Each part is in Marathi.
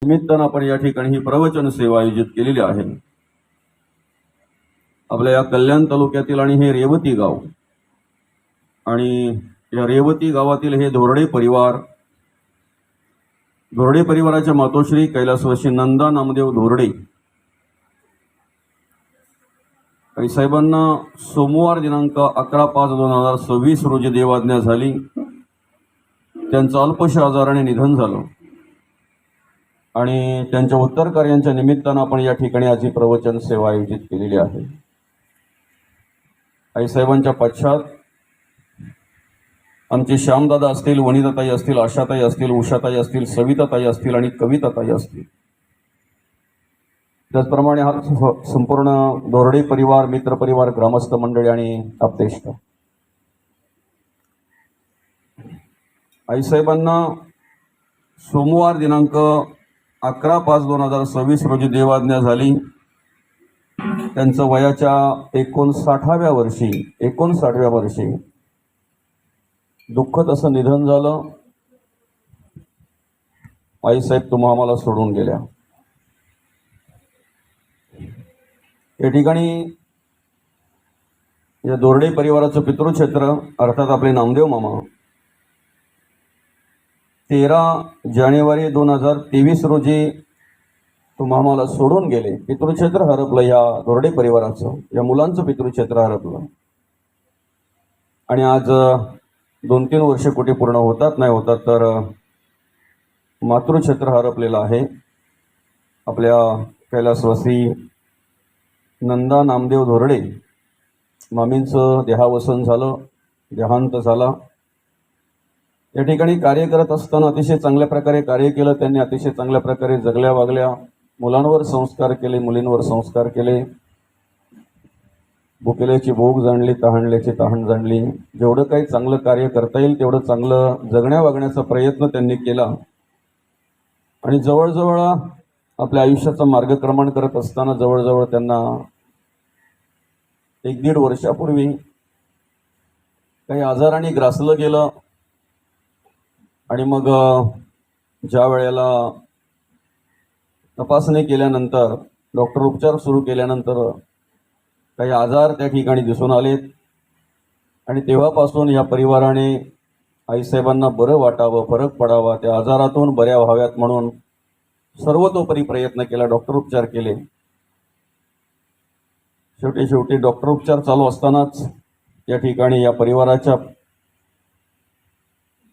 निमित्तानं आपण या ठिकाणी ही प्रवचन सेवा आयोजित केलेली आहे. आपल्या या कल्याण तालुक्यातील आणि हे रेवती गाव आणि या रेवती गावातील हे धोरडे परिवाराच्या मातोश्री कैलासवासी नंदा नामदेव धोरडे काही साहेबांना सोमवार दिनांक 11/5/2026 रोजी देवाज्ञा झाली. त्यांचं अल्पशा आजाराने निधन झालं आणि त्यांच्या उत्तर कार्यांच्या निमित्तानं आपण या ठिकाणी आज ही प्रवचन सेवा आयोजित केलेली आहे. आई साहेबांच्या पश्चात आमचे श्यामदादा असतील, वनिताताई असतील, आशाताई असतील, उषाताई असतील, सविताताई असतील आणि कविताताई असतील. त्याचप्रमाणे हा संपूर्ण धोरडे परिवार, मित्र परिवार, ग्रामस्थ मंडळी आणि आप्तेष्ट. आईसाहेबांना सोमवार दिनांक 11/5/2026 रोजी देवाज्ञा झाली. त्यांचं वयाच्या 59व्या वर्षी दुःखद असं निधन झालं. आईसाहेब तुम्हा आम्हाला सोडून गेल्या. या ठिकाणी या दोरडे परिवाराचं पितृक्षेत्र अर्थात आपले नामदेव मामा 13 जानेवारी 2023 रोजी तुम्हा आम्हाला सोडून गेले. पितृक्षेत्र हरपलं. या दोरडे परिवाराचं, या मुलांचं पितृक्षेत्र हरपलं आणि आज 2-3 वर्ष कुठे पूर्ण होतात नाही होतात तर मातृक्षेत्र हरपलेलं आहे. आपल्या कैलासवासी नंदा नामदेव धोरडे मामींचं देहांत झाला. या ठिकाणी कार्य करत असताना अतिशय चांगल्या प्रकारे कार्य केलं त्यांनी. अतिशय चांगल्या प्रकारे जगल्या वागल्या. मुलांवर संस्कार केले, मुलींवर संस्कार केले. भुकेल्याची भूक जाणली, तहानल्याची तहान जाणली. जेवढं काही चांगलं कार्य करता येईल तेवढं चांगलं जगण्या वागण्याचा प्रयत्न त्यांनी केला आणि जवळजवळ आपल्या आयुष्याचा मार्गक्रमण करत असताना जवळजवळ त्यांना 1-1.5 वर्षापूर्वी काही आजाराने ग्रासलं गेलं आणि मग ज्या वेळेला तपासणी केल्यानंतर, डॉक्टर उपचार सुरू केल्यानंतर काही आजार त्या ठिकाणी दिसून आलेत आणि तेव्हापासून या परिवाराने आईसाहेबांना बरं वाटावं, फरक पडावा, त्या आजारातून बऱ्या व्हाव्यात म्हणून सर्वतोपरी प्रयत्न केला. डॉक्टर उपचार केले. शेवटी डॉक्टर उपचार चालू असतानाच या ठिकाणी या परिवाराच्या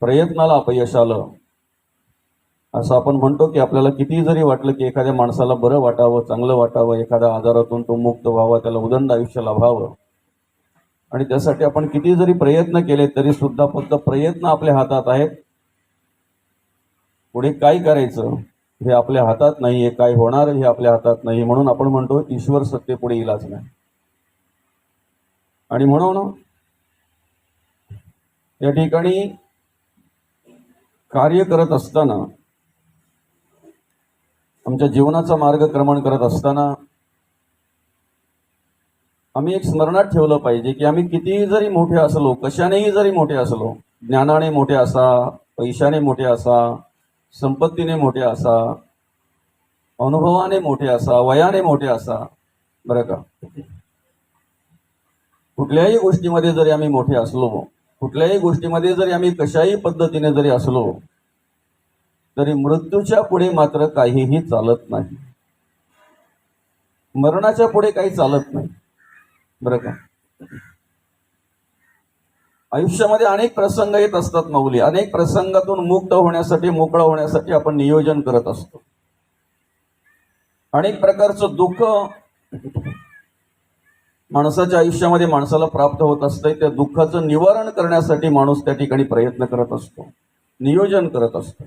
प्रयत्नाला अपयश आलं. असं आपण म्हणतो की आपल्याला किती जरी वाटलं की एखाद्या माणसाला बरं वाटावं, चांगलं वाटावं, एखाद्या आजारातून तो मुक्त व्हावा, त्याला उदंड आयुष्य लाभावं आणि त्यासाठी आपण किती जरी प्रयत्न केले तरी सुद्धा फक्त प्रयत्न आपल्या हातात आहेत. पुढे काय करायचं हे आपल्या हातात नाही आहे, काय होणार हे आपल्या हातात नाही. म्हणून आपण म्हणतो ईश्वर सत्तेपुढे इलाज नाही. आणि म्हणून या ठिकाणी कार्य करत असताना, आमच्या जीवनाचा मार्गक्रमण करत असताना आम्ही एक स्मरणात ठेवलं पाहिजे की आम्ही कितीही जरी मोठे असलो, कशानेही जरी मोठे असलो, ज्ञानाने मोठे असा, पैशाने मोठे असा, संपत्तीने मोठे असा, अनुभवाने मोठे असा, वयाने मोठे असा, बरं का, कुठल्याही गोष्टीमध्ये जरी आम्ही मोठे असलो, कुठल्याही गोष्टीमध्ये जरी आम्ही कशाही पद्धतीने जरी असलो तरी मृत्यूच्या पुढे मात्र काहीही चालत नाही. मरणाच्या पुढे काही चालत नाही, बरं का. आयुष्यामध्ये अनेक प्रसंग येत असतात माऊली. अनेक प्रसंगातून मुक्त होण्यासाठी, मोकळा होण्यासाठी आपण नियोजन करत असतो. अनेक प्रकारचं दुःख माणसाच्या आयुष्यामध्ये माणसाला प्राप्त होत असतंय. त्या दुःखाचं निवारण करण्यासाठी माणूस त्या ठिकाणी प्रयत्न करत असतो, नियोजन करत असतो.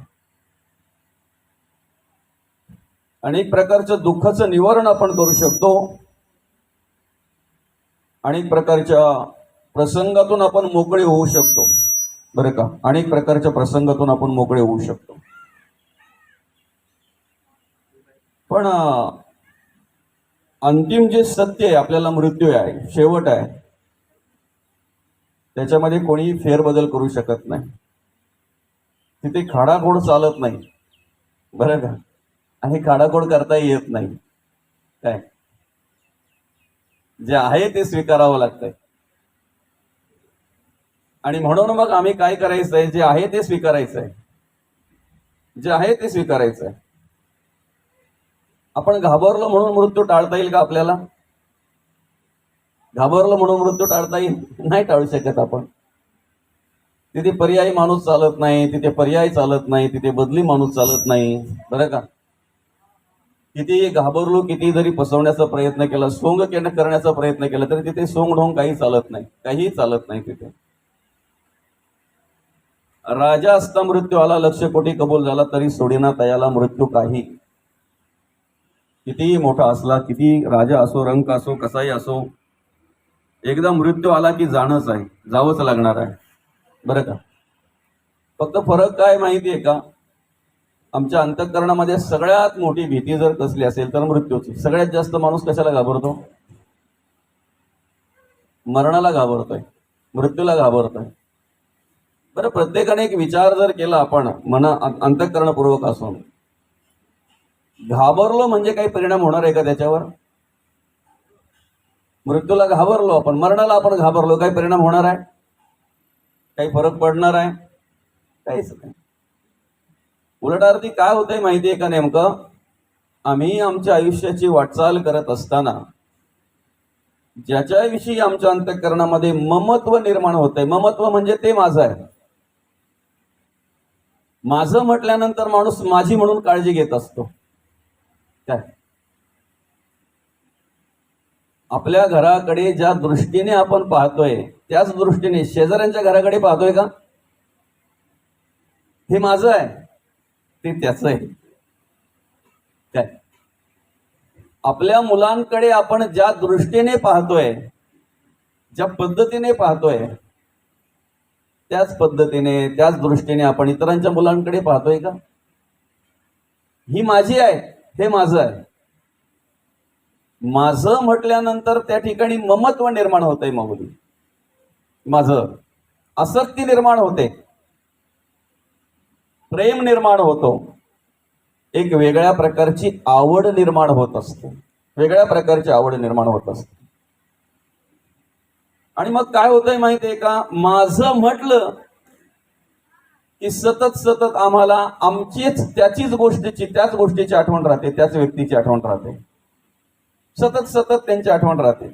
अनेक प्रकारचं दुःखाचं निवारण आपण करू शकतो. अनेक प्रकारच्या प्रसंगातून आपण मोकळे होऊ शकतो, बरं का. अनेक प्रकारच्या प्रसंगातून आपण मोकळे होऊ शकतो. पण अंतिम जे सत्य आहे, आपल्याला मृत्यू आहे, शेवट आहे, त्याच्यामध्ये कोणीही फेरबदल करू शकत नाही. तिथे खाडाखोड चालत नाही, बरं का. आणि खाडाखोड करता येत नाही. काय जे आहे ते स्वीकारावं लागतंय. आणि म्हणून मग आम्ही काय करायचंय, जे आहे ते स्वीकारायचंय, जे आहे ते स्वीकारायचंय. आपण घाबरलो म्हणून मृत्यू टाळता येईल का आपल्याला? घाबरलो म्हणून मृत्यू टाळता येईल? नाही टाळू शकत आपण. तिथे पर्यायी माणूस चालत नाही, तिथे पर्याय चालत नाही, तिथे बदली माणूस चालत नाही, बरं का? किती घाबरलो, किती जरी फसवण्याचा प्रयत्न केला, सोंग करण्याचा प्रयत्न केला, तरी तिथे सोंग ढोंग काही चालत नाही, काही चालत नाही तिथे. राजा असता मृत्यू आला, लक्ष कोटी कबूल झाला, तरी सोडीना तयाला मृत्यू काही. किती मोठा असला, किती राजा असो, रंक असो, कसाही असो, एकदा मृत्यू आला की जाणंच आहे, जावंच लागणार आहे, बरं का? फक्त फरक काय माहितीये का? आमच्या अंतःकरणामध्ये सगळ्यात मोठी भीती जर कसली असेल तर मृत्यूची. सगळ्यात जास्त माणूस कशाला घाबरतो? मरणाला घाबरतोय, मृत्यूला घाबरतोय. बरं, प्रत्येकाने एक विचार जर केला आपण अंतःकरणपूर्वक असून, घाबरलो म्हणजे काही परिणाम होणार आहे का त्याच्यावर? मृत्यूला घाबरलो आपण, मरणाला आपण घाबरलो, काही परिणाम होणार आहे? काही फरक पडणार आहे? काहीच नाही. उलट अर्थी काय होतंय माहितीये का? नेमकं आम्ही आमच्या आयुष्याची वाटचाल करत असताना ज्याच्याविषयी आमच्या अंतःकरणामध्ये ममत्व निर्माण होतंय, ममत्व म्हणजे ते माझं आहे, माझं म्हटल्यानंतर माणूस माझी म्हणून काळजी घेत असतो. काय आपल्या घराकडे ज्या दृष्टीने आपण पाहतोय त्याच दृष्टीने शेजाऱ्यांच्या घराकडे पाहतोय का? हे माझं आहे, ते त्याचं आहे. काय आपल्या मुलांकडे आपण ज्या दृष्टीने पाहतोय, ज्या पद्धतीने पाहतोय, त्याच पद्धतीने त्याच दृष्टीने आपण इतरांच्या मुलांकडे पाहतोय का? ही माझी आहे, हे माझं आहे. माझं म्हटल्यानंतर त्या ठिकाणी ममत्व निर्माण होतंय, माऊली माझं, आसक्ती निर्माण होते, प्रेम निर्माण होतो, एक वेगळ्या प्रकारची आवड निर्माण होत असते, वेगळ्या प्रकारची आवड निर्माण होत असते. आणि मग काय होतंय माहितीये का? माझं म्हटलं की सतत सतत आम्हाला आमचीच त्याच गोष्टीची आठवण राहते, त्याच व्यक्तीची आठवण राहते, सतत सतत त्यांची आठवण राहते,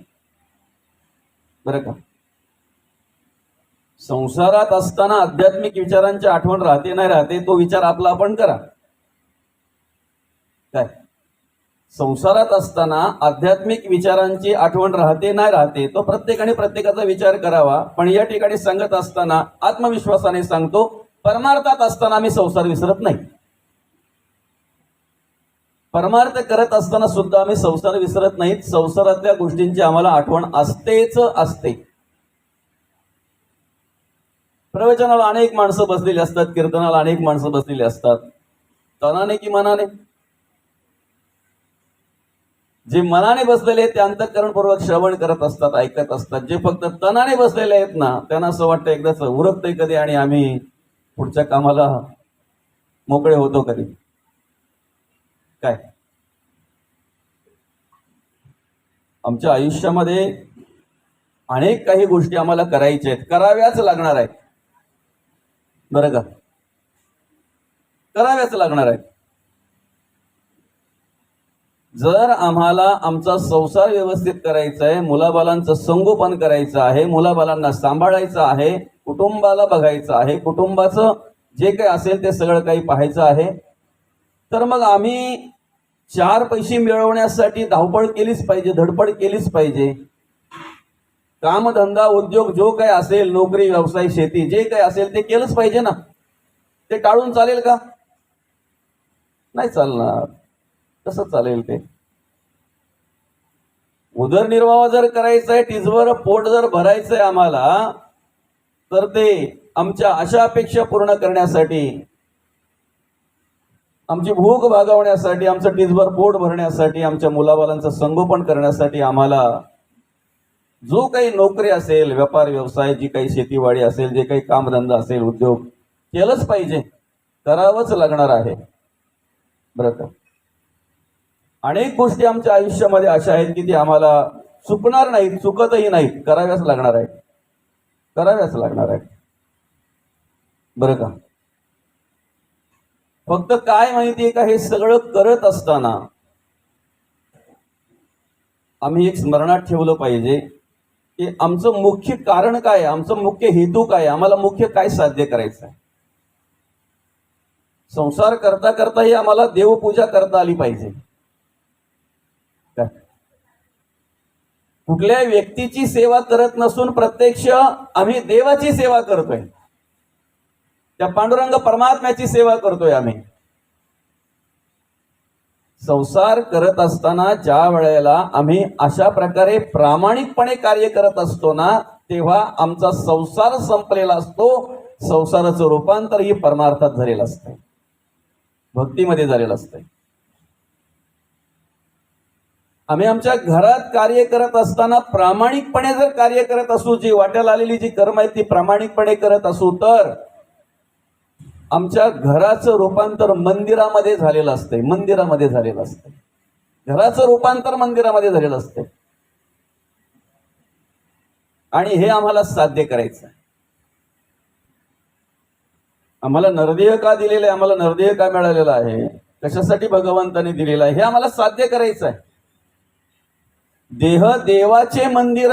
बरं का? संसारात असताना आध्यात्मिक विचारांची आठवण राहते नाही राहते तो विचार आपला आपण करा. काय संसारात असताना आध्यात्मिक विचारांची आठवण राहते नाही राहते तो प्रत्येकाने प्रत्येकाचा विचार करावा. पण या ठिकाणी सांगत असताना आत्मविश्वासाने सांगतो, परमार्थात असताना आम्ही संसार विसरत नाही. परमार्थ करत असताना सुद्धा आम्ही संसार विसरत नाहीत. संसारातल्या गोष्टींची आम्हाला आठवण असतेच असते. प्रवचनाला अनेक माणसं बसलेली असतात, कीर्तनाला अनेक माणसं बसलेली असतात, तनाने की मनाने? जे मनाने बसलेले आहेत ते अंतःकरणपूर्वक श्रवण करत असतात, ऐकत असतात. जे फक्त तनाने बसलेले आहेत ना, त्यांना असं वाटतं एकदाच उरकतंय कधी आणि आम्ही पुढच्या कामाला मोकळे होतो कधी. काय आमच्या आयुष्यामध्ये अनेक काही गोष्टी आम्हाला करायच्या आहेत, कराव्याच लागणार आहेत, बरं का? कराव्याच लागणार आहेत. जर आम्हाला आमचा संसार व्यवस्थित करायचा आहे, मुलाबालांचं संगोपन करायचं आहे, मुलाबालांना सांभाळायचं आहे, कुटुंबाला बघायचं आहे, कुटुंबाचं जे काही असेल ते सगळं काही पाहायचं आहे, तर मग आम्ही चार पैसे मिळवण्यासाठी धावपळ केलीच पाहिजे, धडपड केलीच पाहिजे. कामधंदा उद्योग जो काही असेल, नोकरी व्यवसाय शेती जे काही असेल ते केलंच पाहिजे ना. ते टाळून चालेल का? नाही चालणार. कसं चालेल ते? उदरनिर्वाह जर करायचा आहे, टिचभर पोट जर भरायचंय आम्हाला, तर ते आमच्या अशा अपेक्षा पूर्ण करण्यासाठी, आमची भूक भागवण्यासाठी, आमचं टिचभर पोट भरण्यासाठी, आमच्या मुलाबालांचं संगोपन करण्यासाठी आम्हाला जो काही नोकरी असेल, व्यापार व्यवसाय, जी काही शेतीवाडी असेल, जे काही कामधंदा असेल, उद्योग केलंच पाहिजे, करावंच लागणार आहे, बरं का? अनेक गोष्टी आमच्या आयुष्यामध्ये अशा आहेत की ती आम्हाला चुकणार नाहीत, चुकतही नाहीत, कराव्याच लागणार आहेत, कराव्याच लागणार आहेत. बरं का? फक्त काय माहितीये का, हे सगळं करत असताना आम्ही एक स्मरणात ठेवलं पाहिजे की आमचं मुख्य कारण काय आहे, आमचं मुख्य हेतू काय आहे, आम्हाला मुख्य काय साध्य करायचं आहे. संसार करता करताही आम्हाला देवपूजा करता आली पाहिजे. कुठल्या व्यक्तीची सेवा करत नसून प्रत्यक्ष आम्ही देवाची सेवा करतोय, त्या पांडुरंग परमात्म्याची सेवा करतोय आम्ही. संसार करत असताना ज्या वेळेला आम्ही अशा प्रकारे प्रामाणिकपणे कार्य करत असतो ना, तेव्हा आमचा संसार संपलेला असतो. संसाराचं रूपांतर ही परमार्थात झालेलं असतं, भक्तीमध्ये झालेलं असतं. आम्ही आमच्या घरात कार्य करत असताना प्रामाणिकपणे जर कार्य करत असू, जी वाट्याला आलेली जी कर्म आहेत ती प्रामाणिकपणे करत असू, तर आमच्या घराचं रूपांतर मंदिरामध्ये झालेलं असते, मंदिरामध्ये झालेलं असते. घराचं रूपांतर मंदिरामध्ये झालेलं असते. आणि हे आम्हाला साध्य करायचं आहे. आम्हाला नरदेह का दिलेलं आहे, आम्हाला नरदेह का मिळालेला आहे, कशासाठी भगवंताने दिलेला आहे, हे आम्हाला साध्य करायचं आहे. देह देवाचे मंदिर,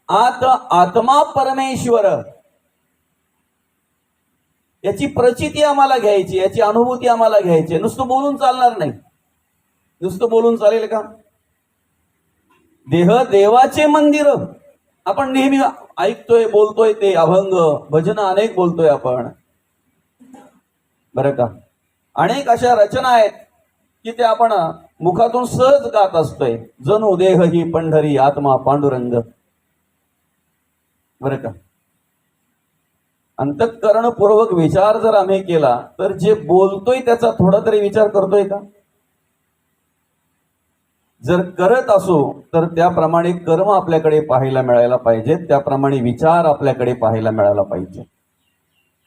आत आत्मा परमेश्वर, याची प्रचिती आम्हाला घ्यायची, याची अनुभूती आम्हाला घ्यायची. नुसतं बोलून चालणार नाही. नुसतं बोलून चालेल का? देह देवाचे मंदिर आपण नेहमी ऐकतोय, बोलतोय, ते अभंग भजन अनेक बोलतोय आपण, बरं का? अनेक अशा रचना आहेत की ते आपण मुखातून सहज गात असतोय. जणू देह ही पंढरी, आत्मा पांडुरंग, बरं का? अंतःकरणपूर्वक विचार जर आम्ही केला तर जे बोलतोय त्याचा थोडा तरी विचार करतोय का? जर करत असू तर त्याप्रमाणे कर्म आपल्याकडे पाहायला मिळायला पाहिजे, त्याप्रमाणे विचार आपल्याकडे पाहायला मिळायला पाहिजे.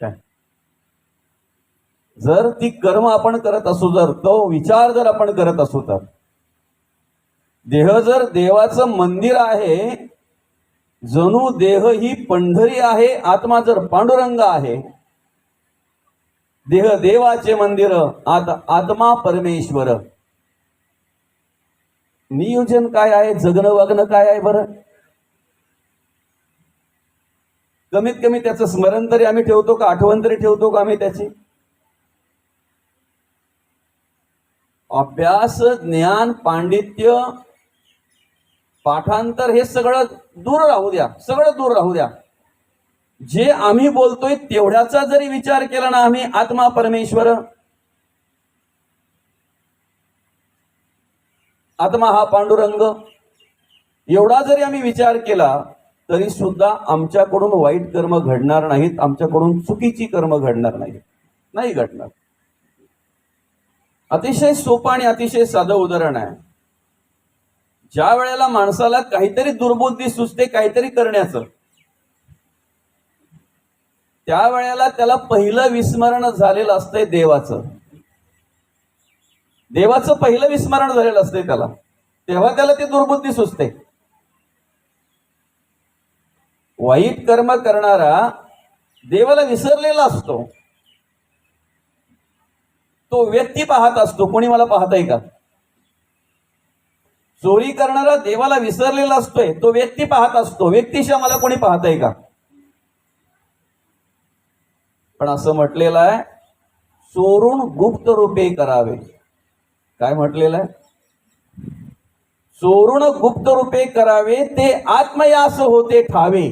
काय जर ती कर्म आपण करत असू, जर तो विचार जर आपण करत असू, तर देह जर देवाचं मंदिर आहे, जणू देह ही पंढरी आहे, आत्मा जर पांडुरंग आहे, देह देवाचे मंदिर, आत्मा परमेश्वर. नियोजन काय आहे, जगणं वागणं काय आहे बरं? कमीत कमी त्याचं स्मरण तरी आम्ही ठेवतो का, आठवण तरी ठेवतो का आम्ही त्याची? अभ्यास, ज्ञान, पांडित्य, पाठांतर हे सगळं दूर राहू द्या, सगळं दूर राहू द्या. जे आम्ही बोलतोय तेवढ्याचा जरी विचार केला ना, आम्ही आत्मा परमेश्वर, आत्मा हा पांडुरंग, एवढा जरी आम्ही विचार केला तरी सुद्धा आमच्याकडून वाईट कर्म घडणार नाहीत, आमच्याकडून चुकीची कर्म घडणार नाहीत, नाही घडणार. अतिशय सोपं आणि अतिशय साधं उदाहरण आहे. ज्या वेळेला माणसाला काहीतरी दुर्बुद्धी सुचते काहीतरी करण्याचं, त्यावेळेला त्याला पहिलं विस्मरण झालेलं असतंय देवाचं. देवाचं पहिलं विस्मरण झालेलं असतंय त्याला, तेव्हा त्याला ती दुर्बुद्धी सुचते. वाईट कर्म करणारा देवाला विसरलेला असतो, तो व्यक्ती पाहत असतो, कोणी मला पाहतय का? चोरी करणारा देवाला विसरलेला असतोय, तो व्यक्ती पाहत असतो, व्यक्तीशी मला कोणी पाहतय का? पण असं म्हटलेलं आहे, चोरून गुप्त रूपे करावे. काय म्हटलेलं आहे? चोरून गुप्त रूपे करावे, ते आत्मयास होते ठावे.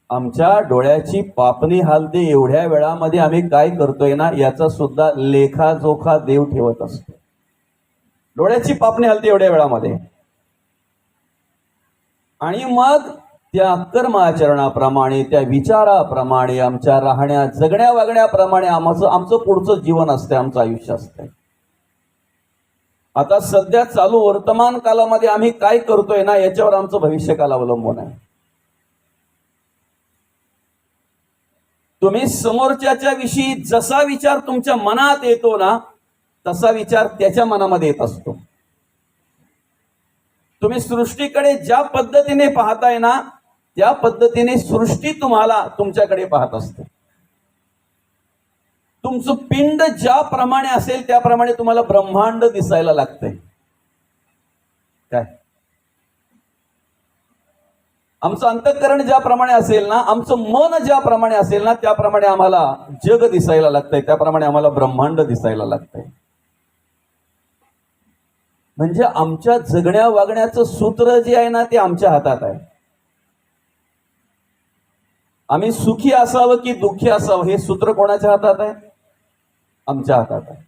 आमच्या डोळ्याची पापणी हालते एवढ्या वेळामध्ये आम्ही काय करतोय ना, याचा सुद्धा लेखाजोखा देव ठेवत असतो. डोळ्याची पापणी हालते एवढ्या वेळामध्ये, आणि मग त्या कर्माचरणाप्रमाणे, त्या विचाराप्रमाणे, आमच्या राहण्या जगण्या वागण्याप्रमाणे आमचं पुढचं जीवन असते, आमचं आयुष्य असते. आता सध्या चालू वर्तमान कालामध्ये आम्ही काय करतोय ना, याच्यावर आमचं भविष्यकाल अवलंबून आहे. तुम्ही समोरच्याच्या विषयी जसा विचार तुमच्या मनात येतो ना, तसा विचार त्याच्या मनामध्ये येत असतो. तुम्ही सृष्टीकडे ज्या पद्धतीने पाहताय ना, त्या पद्धतीने सृष्टी तुम्हाला तुमच्याकडे पाहत असते. तुमचं पिंड ज्याप्रमाणे असेल त्याप्रमाणे तुम्हाला ब्रह्मांड दिसायला लागतंय. काय आमचं अंतःकरण ज्याप्रमाणे असेल ना, आमचं मन ज्याप्रमाणे असेल ना, त्याप्रमाणे आम्हाला जग दिसायला लागतंय, त्याप्रमाणे आम्हाला ब्रह्मांड दिसायला लागतंय. म्हणजे आमच्या जगण्या वागण्याचं सूत्र जे आहे ना, ते आमच्या हातात आहे. आम्ही सुखी असावं की दुःखी असावं हे सूत्र कोणाच्या हातात आहे? आमच्या हातात आहे.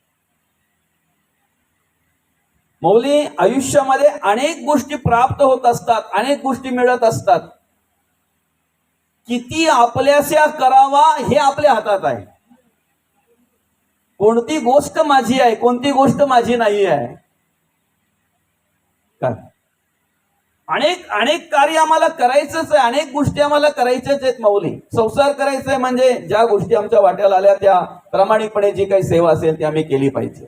मौली, आयुष्यामध्ये अनेक गोष्टी प्राप्त होत असतात, अनेक गोष्टी मिळत असतात. किती आपल्याशा करावा हे आपल्या हातात आहे. कोणती गोष्ट माझी आहे, कोणती गोष्ट माझी नाही आहे. काय अनेक अनेक कार्य आम्हाला करायचंच आहे, अनेक गोष्टी आम्हाला करायच्याच आहेत मौली. संसार करायचा आहे म्हणजे ज्या गोष्टी आमच्या वाट्याला आल्या त्या प्रामाणिकपणे जी काही सेवा असेल ती आम्ही केली पाहिजे.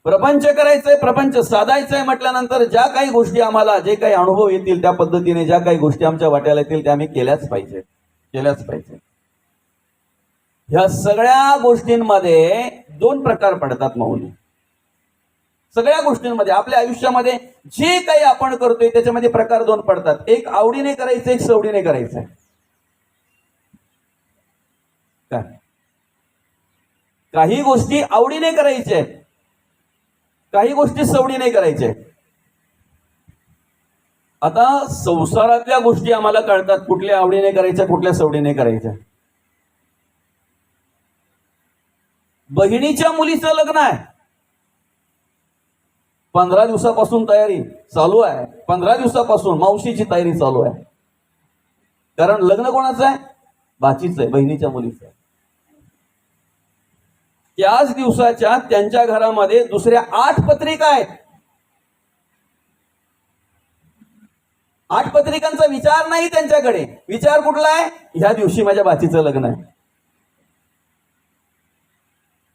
प्रपंच करायचंय, प्रपंच साधायचंय म्हटल्यानंतर ज्या काही गोष्टी आम्हाला, जे काही अनुभव येतील त्या पद्धतीने ज्या काही गोष्टी आमच्या वाट्याला येतील त्या आम्ही केल्याच पाहिजे. ह्या सगळ्या गोष्टींमध्ये दोन प्रकार पडतात मौली. सगळ्या गोष्टींमध्ये आपल्या आयुष्यामध्ये जे काही आपण करतोय त्याच्यामध्ये प्रकार दोन पडतात. एक आवडीने करायचं, एक सवडीने करायचं. काय काही गोष्टी आवडीने करायच्या, काही गोष्टी सवडीने करायच्या. आता संसारातल्या गोष्टी आम्हाला कळतात, कुठल्या आवडीने करायच्या, कुठल्या सवडीने करायच्या. बहिणीच्या मुलीचं लग्न आहे, 15 दिवसापासून तयारी चालू आहे. 15 दिवसापासून मावशीची तयारी चालू आहे. कारण लग्न कोणाचं आहे? बाचीचं आहे, बहिणीच्या मुलीचं आहे. त्याच दिवसाच्या त्यांच्या घरामध्ये दुसऱ्या 8 पत्रिका आहेत. 8 पत्रिकांचा विचार नाही त्यांच्याकडे. विचार कुठला आहे? ह्या दिवशी माझ्या बाचीचं लग्न आहे.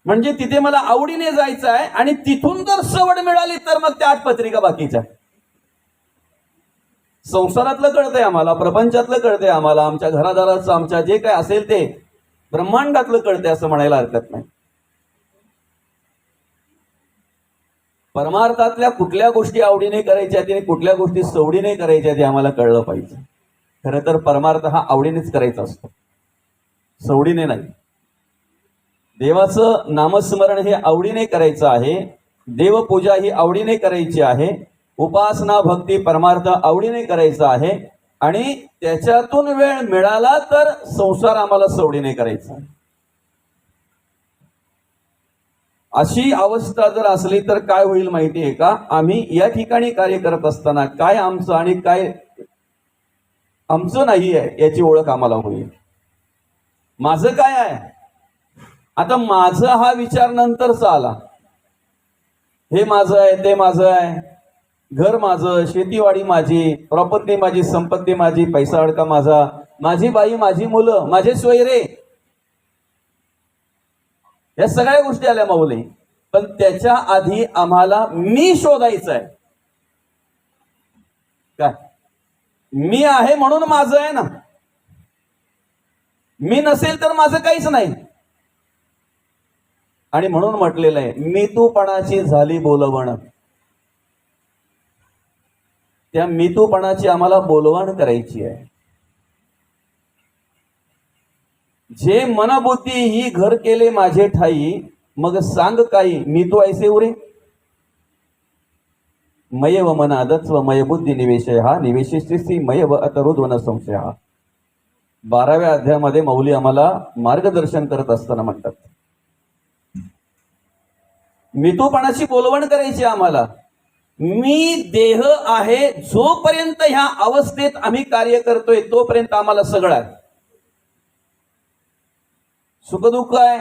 म्हणजे तिथे मला आवडीने जायचं आहे आणि तिथून जर सवड मिळाली तर मग त्या 8 पत्रिका बाकीच्या. संसारातलं कळतंय आम्हाला, प्रपंचातलं कळतंय आम्हाला, आमच्या घरादाराचं, आमच्या जे काय असेल ते ब्रह्मांडातलं कळतंय असं म्हणायला हरकत नाही. परमार्थातल्या कुठल्या गोष्टी आवडीने करायच्या आणि कुठल्या गोष्टी सवडीने करायच्या ते आम्हाला कळलं पाहिजे. खरं तर परमार्थ हा आवडीनेच करायचा असतो, सवडीने नाही. देवाचं नामस्मरण हे आवडीने करायचं आहे. देवपूजा ही आवडीने करायची आहे. उपासना, भक्ती, परमार्थ आवडीने करायचा आहे. आणि त्याच्यातून वेळ मिळाला तर संसार आम्हाला सवडीने करायचा. अशी अवस्था जर असली तर काय होईल माहिती आहे का? आम्ही या ठिकाणी कार्य करत असताना काय आमचं आणि काय आमचं नाही आहे याची ओळख आम्हाला होईल. माझं काय आहे? आता माझं हा विचार नंतरचा आला. हे माझं आहे, ते माझं आहे, घर माझं, शेतीवाडी माझी, प्रॉपर्टी माझी, संपत्ती माझी, पैसा अडका माझा, माझी बाई, माझी मुलं, माझे सोयरे, या सगळ्या गोष्टी आल्या माऊली. पण त्याच्या आधी आम्हाला मी शोधायचं आहे. काय मी आहे म्हणून माझं आहे ना. मी नसेल तर माझं काहीच नाही. आणि म्हणून म्हटलेलं आहे, मी तूपणाची झाली बोलवण. त्या मितूपणाची आम्हाला बोलवण करायची आहे. जे मनबुद्धी ही घर केले माझे ठाई, मग सांग काही मी तो ऐसे उरे. मय व मन आदत्स व मय बुद्धी निवेशय हा निवेशिस्ती मय व अतरुद्वन संशय हा. 12व्या अध्यायामध्ये मौली आम्हाला मार्गदर्शन करत असताना म्हणतात, मितूपणाची बोलवण करायची आम्हाला. मी देह आहे जोपर्यंत ह्या अवस्थेत आम्ही कार्य करतोय तोपर्यंत आम्हाला सगळं आहे. सुखदुःख आहे,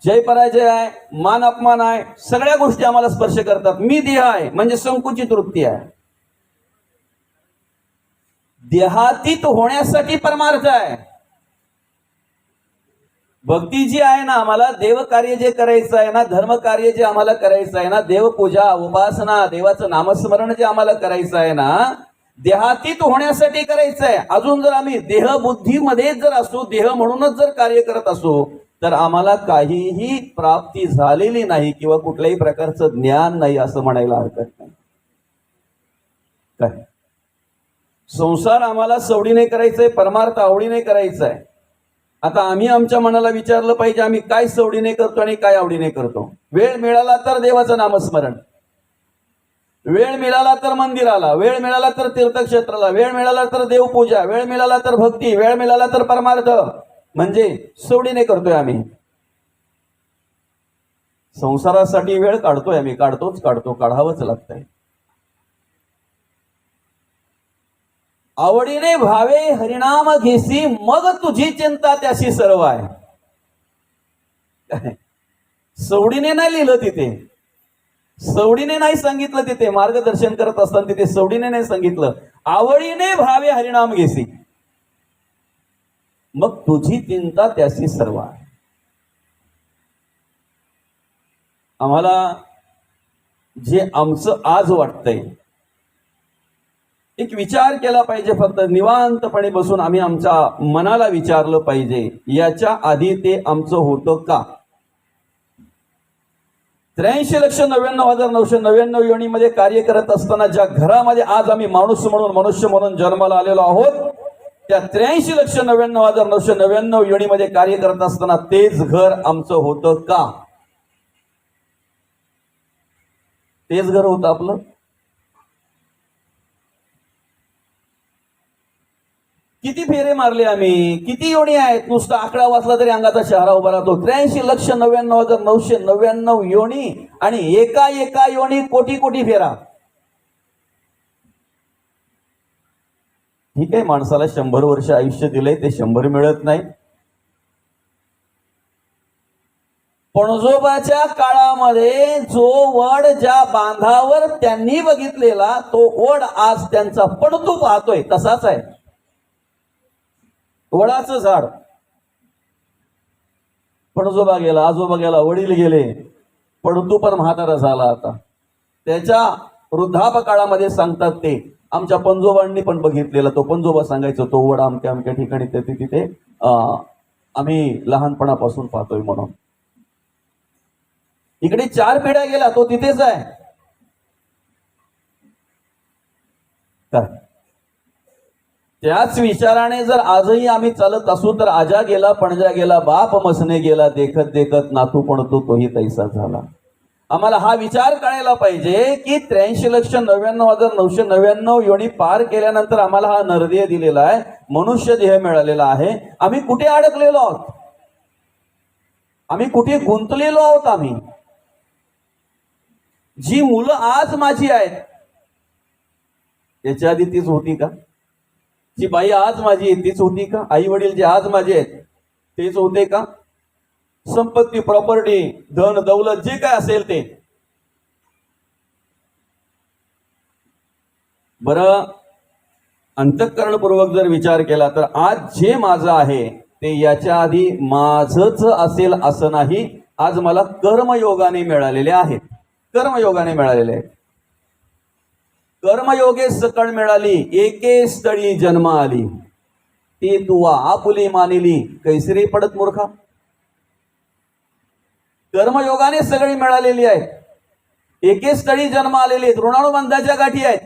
जय पराजय आहे, मान अपमान आहे, सगळ्या गोष्टी आम्हाला स्पर्श करतात. मी देह आहे म्हणजे संकुचित वृत्ती आहे. देहातीत होण्यासाठी परमार्थ आहे. भक्ती जी आहे ना, आम्हाला देव कार्य जे करायचं आहे ना, धर्म कार्य जे आम्हाला करायचं आहे ना, देवपूजा उपासना देवाचं नामस्मरण जे आम्हाला करायचं आहे ना, देहातीत होण्यासाठी करायचं आहे. अजून जर आम्ही देहबुद्धीमध्ये जर असू, देह म्हणूनच जर कार्य करत असू, तर आम्हाला काहीही प्राप्ती झालेली नाही किंवा कुठल्याही प्रकारचं ज्ञान नाही असं म्हणायला हरकत नाही. काय संसार आम्हाला सवडीने करायचंय, परमार्थ आवडीने करायचा आहे. आता आम्ही आमच्या मनाला विचारलं पाहिजे, आम्ही काय सवडीने करतो आणि काय आवडीने करतो. वेळ मिळाला तर देवाचं नामस्मरण, वेळ मिळाला तर मंदिराला, वेळ मिळाला तर तीर्थक्षेत्राला, वेळ मिळाला तर देवपूजा, वेळ मिळाला तर भक्ती, वेळ मिळाला तर परमार्थ, म्हणजे सवडीने करतोय आम्ही. संसारासाठी वेळ काढतोय आम्ही, काढतो, काढावंच लागतंय. आवडीने भावे हरिनाम घेसी, मग तुझी चिंता त्याशी सर्व आहे. सवडीने नाही लिहिलं तिथे, सवडीने नाही सांगितलं तिथे, मार्गदर्शन करत असताना तिथे सवडीने नाही सांगितलं. आवडीने भावे हरिनाम घेसी, मग तुझी चिंता त्याशी सर्व आहे. आम्हाला जे आमचं आज वाटतंय, एक विचार केला पाहिजे. फक्त निवांतपणे बसून आम्ही आमच्या मनाला विचारलं पाहिजे, याच्या आधी ते आमचं होतं का? 83,99,999 योनीमध्ये कार्य करत असताना ज्या घरामध्ये आज आम्ही मनुष्य म्हणून जन्माला आलेलो आहोत, त्या 83,99,999 योनीमध्ये कार्य करत असताना तेच घर आमचं होतं का? तेच घर होतं आपलं? किती फेरे मारले आम्ही, किती योनी आहेत, नुसता आकडा वाचला तरी अंगाचा शहरा उभा राहतो. 83,99,999 योनी आणि एका योनी कोटी फेरा. ठीक आहे, माणसाला 100 वर्ष आयुष्य दिलंय, ते 100 मिळत नाही. पणजोबाच्या काळामध्ये जो वड ज्या बांधावर त्यांनी बघितलेला, तो वड आज त्यांचा पणतू पाहतोय तसाच आहे. वडाचं झाड, पणजोबा गेला, आजोबा गेला, वडील गेले, पणतू पण म्हातारा झाला. आता त्याच्या वृद्धापकाळामध्ये सांगतात ते आमच्या पणजोबांनी पण बघितलेला. तो पणजोबा सांगायचा, तो वड अमक्या ठिकाणी तिथे आम्ही लहानपणापासून पाहतोय म्हणून. इकडे 4 पिढ्या गेला, तो तिथेच आहे. काय त्याच विचाराने जर आजही आम्ही चालत असू तर आजा गेला, पणजा गेला, बाप मसने गेला, देखत देखत नातू पणतू तोही तैसा झाला. आम्हाला हा विचार करायला पाहिजे की 83,99,999 योनी पार केल्यानंतर आम्हाला हा नरदेह दिलेला आहे, मनुष्य देह मिळालेला आहे. आम्ही कुठे अडकलेलो आहोत? आम्ही कुठे गुंतलेलो आहोत? आम्ही जी मुलं आज माझी आहेत, याच्या आधी तीच होती का? जी बाई आज माझी आहे तीच होती का? आई वडील जे आज माझे आहेत तेच होते का? संपत्ती, प्रॉपर्टी, धन दौलत जे काय असेल ते. बरं, अंतःकरणपूर्वक जर विचार केला तर आज जे माझं आहे ते याच्या आधी माझंच असेल असं नाही. आज मला कर्मयोगाने मिळालेले आहेत, कर्मयोगाने मिळालेले आहेत. कर्मयोगे सकळ मिळाली, एके स्थळी जन्म आली, ती तुवा आपुली मानिली, कैसरी पडत मूर्खा. कर्मयोगाने सगळी मिळालेली आहेत, एके स्थळी जन्म आलेली आहेत, ऋणानुबंधाच्या गाठी आहेत.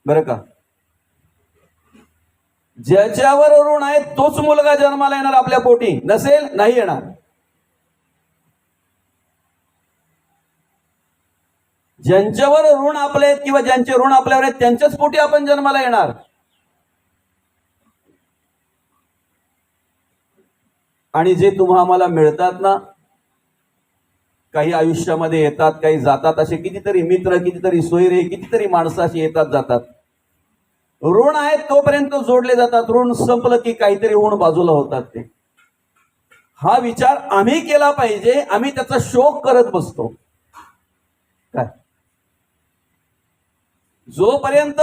बरं का? ज्याच्यावर ऋण आहे तोच मुलगा जन्माला येणार आपल्या पोटी, नसेल नाही येणार. ज्यांच्यावर ऋण आपले आहेत किंवा ज्यांचे ऋण आपल्यावर आहेत त्यांच्याच पोटी आपण जन्माला येणार. आणि जे तुम्हा आम्हाला मिळतात ना, काही आयुष्यामध्ये येतात, काही जातात, असे कितीतरी मित्र, कितीतरी सोयरे, कितीतरी माणसं अशी येतात जातात. ऋण आहेत तोपर्यंत जोडले जातात, ऋण संपलं की काहीतरी ऋण बाजूला होतात. ते हा विचार आम्ही केला पाहिजे. आम्ही त्याचा शोक करत बसतो. काय जोपर्यंत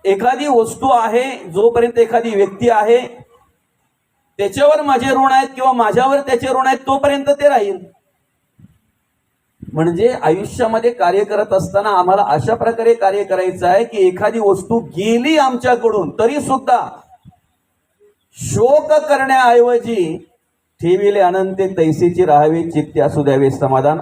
एखादी वस्तू आहे, जोपर्यंत एखादी व्यक्ती आहे, त्याच्यावर माझे ऋण आहेत किंवा माझ्यावर त्याचे ऋण आहेत तोपर्यंत ते राहील. म्हणजे आयुष्यामध्ये कार्य करत असताना आम्हाला अशा प्रकारे कार्य करायचं आहे की एखादी वस्तू गेली आमच्याकडून तरी सुद्धा शोक करण्याऐवजी ठेविले अनंते तैसीची राहावी चित्ते असू द्यावे समाधान.